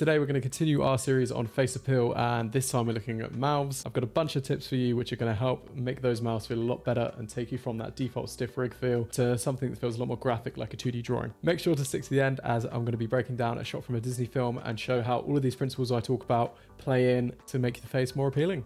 today we're going to continue our series on face appeal, and this time we're looking at mouths. I've got a bunch of tips for you which are going to help make those mouths feel a lot better and take you from that default stiff rig feel to something that feels a lot more graphic, like a 2D drawing. Make sure to stick to the end, as I'm going to be breaking down a shot from a Disney film and show how all of these principles I talk about play in to make the face more appealing.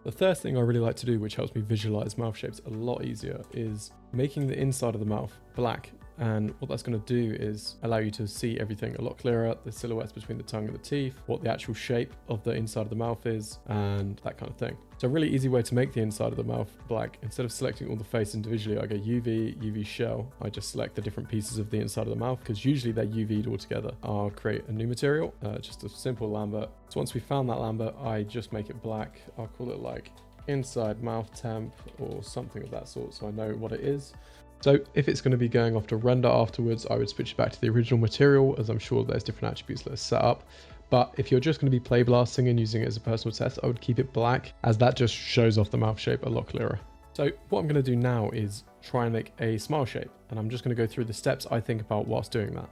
The first thing I really like to do, which helps me visualize mouth shapes a lot easier, is making the inside of the mouth black. And what that's going to do is allow you to see everything a lot clearer, the silhouettes between the tongue and the teeth, what the actual shape of the inside of the mouth is, and that kind of thing. So a really easy way to make the inside of the mouth black, instead of selecting all the face individually, I go UV, UV shell. I just select the different pieces of the inside of the mouth, because usually they're UV'd all together. I'll create a new material, just a simple Lambert. So once we found that Lambert, I just make it black. I'll call it like inside mouth temp or something of that sort, so I know what it is. So if it's going to be going off to render afterwards, I would switch it back to the original material, as I'm sure there's different attributes that are set up. But if you're just going to be play blasting and using it as a personal test, I would keep it black, as that just shows off the mouth shape a lot clearer. So what I'm going to do now is try and make a smile shape, and I'm just going to go through the steps I think about whilst doing that.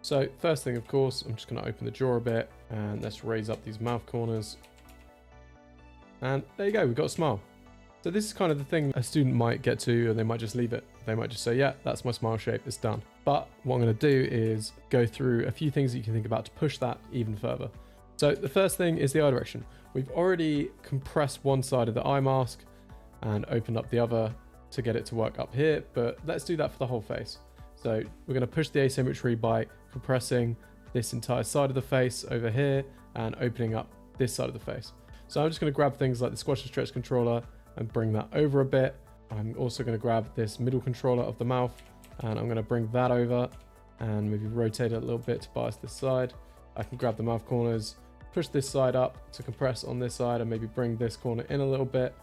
So first thing, of course, I'm just going to open the drawer a bit, and let's raise up these mouth corners. And there you go, we've got a smile. So this is kind of the thing a student might get to, and they might just leave it. They might just say, yeah, that's my smile shape, it's done. But what I'm going to do is go through a few things that you can think about to push that even further. So the first thing is the eye direction. We've already compressed one side of the eye mask and opened up the other to get it to work up here, but let's do that for the whole face. So we're going to push the asymmetry by compressing this entire side of the face over here and opening up this side of the face. So I'm just going to grab things like the squash and stretch controller and bring that over a bit. I'm also going to grab this middle controller of the mouth, and I'm going to bring that over and maybe rotate it a little bit to bias this side. I can grab the mouth corners, push this side up to compress on this side, and maybe bring this corner in a little bit.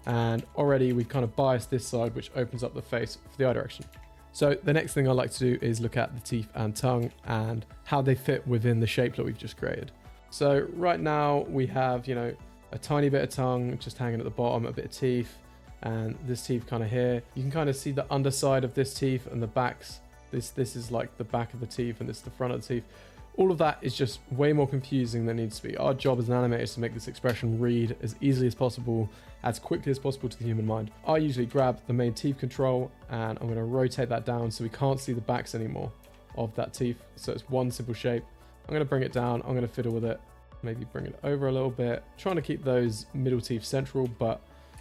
And already we kind of biased this side, which opens up the face for the eye direction. So the next thing I like to do is look at the teeth and tongue and how they fit within the shape that we've just created. So right now we have, a tiny bit of tongue just hanging at the bottom, a bit of teeth, and this teeth kind of here. You can kind of see the underside of this teeth and the backs. This is like the back of the teeth, and this is the front of the teeth. All of that is just way more confusing than it needs to be. Our job as an animator is to make this expression read as easily as possible, as quickly as possible to the human mind. I usually grab the main teeth control, and I'm going to rotate that down so we can't see the backs anymore of that teeth. So it's one simple shape. I'm going to bring it down. I'm going to fiddle with it. Maybe bring it over a little bit, trying to keep those middle teeth central. But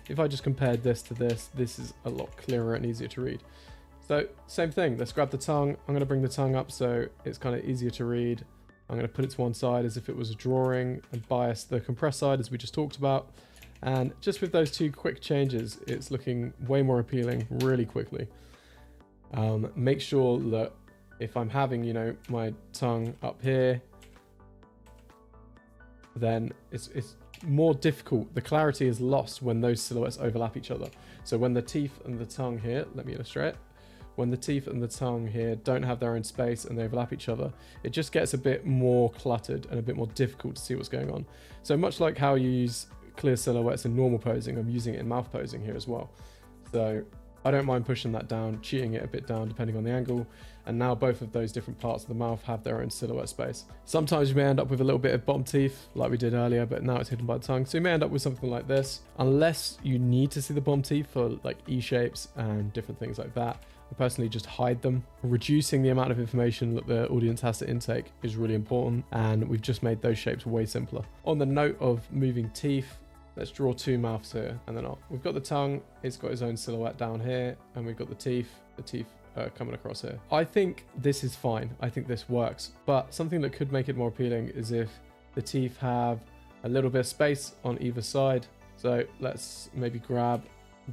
if I just compared this to this is a lot clearer and easier to read. So same thing, let's grab the tongue. I'm going to bring the tongue up so it's kind of easier to read. I'm going to put it to one side as if it was a drawing and bias the compressed side as we just talked about. And just with those two quick changes, it's looking way more appealing really quickly. Make sure that if I'm having, my tongue up here, then it's more difficult. The clarity is lost when those silhouettes overlap each other. So when the teeth and the tongue here, let me illustrate, when the teeth and the tongue here don't have their own space and they overlap each other, it just gets a bit more cluttered and a bit more difficult to see what's going on. So much like how you use clear silhouettes in normal posing, I'm using it in mouth posing here as well. So I don't mind pushing that down, cheating it a bit down depending on the angle, and now both of those different parts of the mouth have their own silhouette space. Sometimes you may end up with a little bit of bottom teeth like we did earlier, but now it's hidden by the tongue, so you may end up with something like this. Unless you need to see the bottom teeth for like E shapes and different things like that, I personally just hide them. Reducing the amount of information that the audience has to intake is really important, and we've just made those shapes way simpler. On the note of moving teeth, let's draw two mouths here, and then we've got the tongue, it's got its own silhouette down here, and we've got the teeth coming across here. I think this is fine. I think this works, but something that could make it more appealing is if the teeth have a little bit of space on either side. So let's maybe grab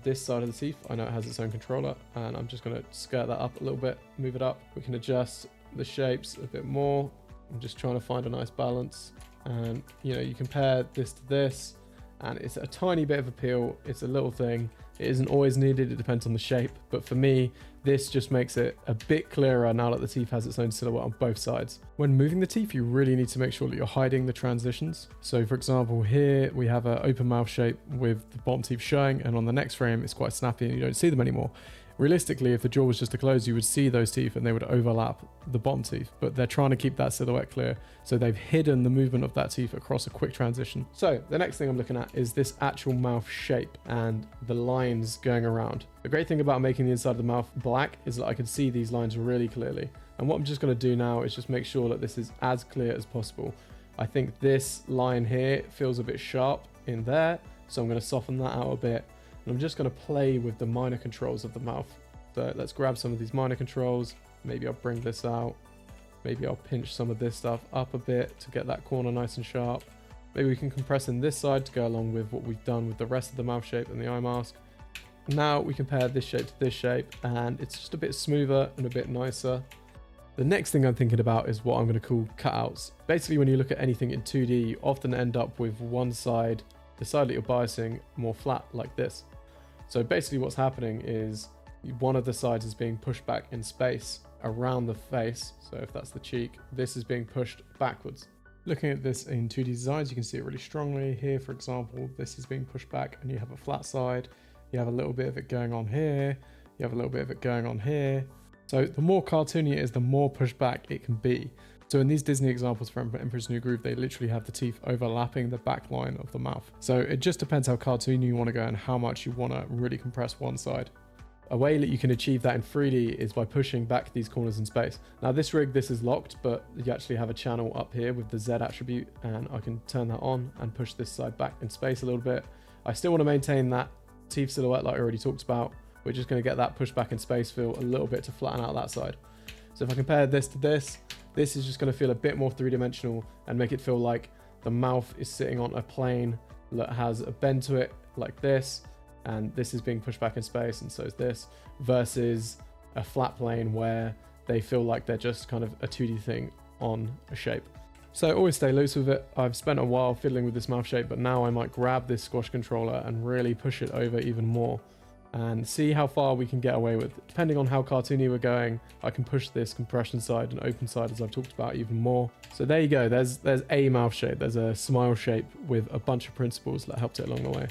this side of the teeth. I know it has its own controller, and I'm just going to skirt that up a little bit, move it up. We can adjust the shapes a bit more. I'm just trying to find a nice balance, and you compare this to this, and it's a tiny bit of appeal. It's a little thing. It isn't always needed. It depends on the shape. But for me, this just makes it a bit clearer now that the teeth has its own silhouette on both sides. When moving the teeth, you really need to make sure that you're hiding the transitions. So for example, here we have an open mouth shape with the bottom teeth showing, and on the next frame, it's quite snappy and you don't see them anymore. Realistically, if the jaw was just to close, you would see those teeth and they would overlap the bottom teeth, but they're trying to keep that silhouette clear. So they've hidden the movement of that teeth across a quick transition. So the next thing I'm looking at is this actual mouth shape and the lines going around. The great thing about making the inside of the mouth black is that I can see these lines really clearly. And what I'm just going to do now is just make sure that this is as clear as possible. I think this line here feels a bit sharp in there, so I'm going to soften that out a bit. And I'm just going to play with the minor controls of the mouth. So let's grab some of these minor controls. Maybe I'll bring this out. Maybe I'll pinch some of this stuff up a bit to get that corner nice and sharp. Maybe we can compress in this side to go along with what we've done with the rest of the mouth shape and the eye mask. Now we compare this shape to this shape, and it's just a bit smoother and a bit nicer. The next thing I'm thinking about is what I'm going to call cutouts. Basically, when you look at anything in 2D, you often end up with one side, the side that you're biasing, more flat like this. So basically what's happening is one of the sides is being pushed back in space around the face. So if that's the cheek, this is being pushed backwards. Looking at this in 2D designs, you can see it really strongly. Here, for example, this is being pushed back and you have a flat side. You have a little bit of it going on here. You have a little bit of it going on here. So the more cartoony it is, the more pushed back it can be. So in these Disney examples from Emperor's New Groove, they literally have the teeth overlapping the back line of the mouth. So it just depends how cartoony you want to go and how much you want to really compress one side. A way that you can achieve that in 3D is by pushing back these corners in space. Now this rig, this is locked, but you actually have a channel up here with the Z attribute, and I can turn that on and push this side back in space a little bit. I still want to maintain that teeth silhouette like I already talked about. We're just going to get that push back in space feel a little bit to flatten out that side. So if I compare this to this, this is just going to feel a bit more three-dimensional and make it feel like the mouth is sitting on a plane that has a bend to it like this, and this is being pushed back in space, and so is this, versus a flat plane where they feel like they're just kind of a 2D thing on a shape. So always stay loose with it. I've spent a while fiddling with this mouth shape, but now I might grab this squash controller and really push it over even more and see how far we can get away with. Depending on how cartoony we're going, I can push this compression side and open side, as I've talked about, even more. So there you go. There's a mouth shape. There's a smile shape with a bunch of principles that helped it along the way.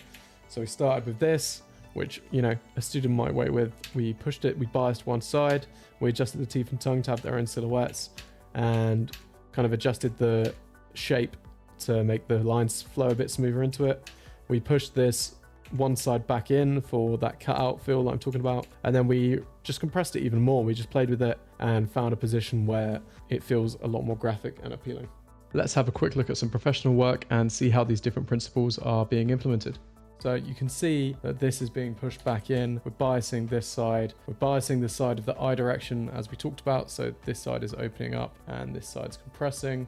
So we started with this, which, you know, a student might wait with. We pushed it, we biased one side, we adjusted the teeth and tongue to have their own silhouettes, and kind of adjusted the shape to make the lines flow a bit smoother into it. We pushed this one side back in for that cutout feel that I'm talking about, and then we just compressed it even more. We just played with it and found a position where it feels a lot more graphic and appealing. Let's have a quick look at some professional work and see how these different principles are being implemented. So you can see that this is being pushed back in. We're biasing this side. We're biasing the side of the eye direction as we talked about. So this side is opening up and this side's compressing.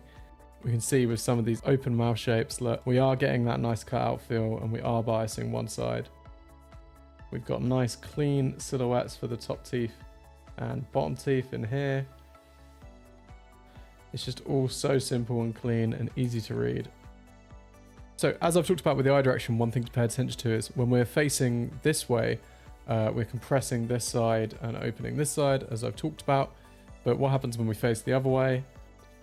We can see with some of these open mouth shapes that we are getting that nice cutout feel, and we are biasing one side. We've got nice clean silhouettes for the top teeth and bottom teeth in here. It's just all so simple and clean and easy to read. So as I've talked about with the eye direction, one thing to pay attention to is when we're facing this way, we're compressing this side and opening this side, as I've talked about. But what happens when we face the other way?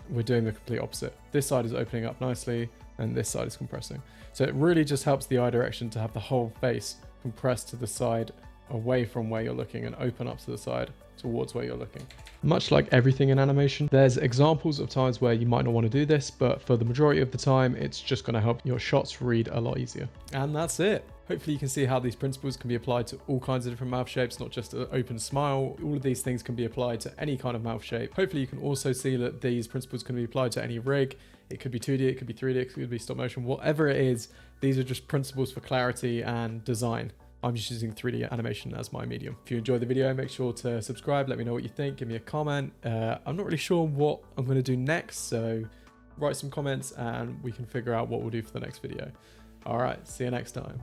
We're doing the complete opposite. This side is opening up nicely and this side is compressing. So it really just helps the eye direction to have the whole face compressed to the side away from where you're looking and open up to the side towards where you're looking. Much like everything in animation, there's examples of times where you might not want to do this, but for the majority of the time, it's just going to help your shots read a lot easier. And that's it. Hopefully you can see how these principles can be applied to all kinds of different mouth shapes, not just an open smile. All of these things can be applied to any kind of mouth shape. Hopefully you can also see that these principles can be applied to any rig. It could be 2D, it could be 3D, it could be stop motion, whatever it is. These are just principles for clarity and design. I'm just using 3D animation as my medium. If you enjoyed the video, make sure to subscribe. Let me know what you think. Give me a comment. I'm not really sure what I'm going to do next, so write some comments and we can figure out what we'll do for the next video. All right, see you next time.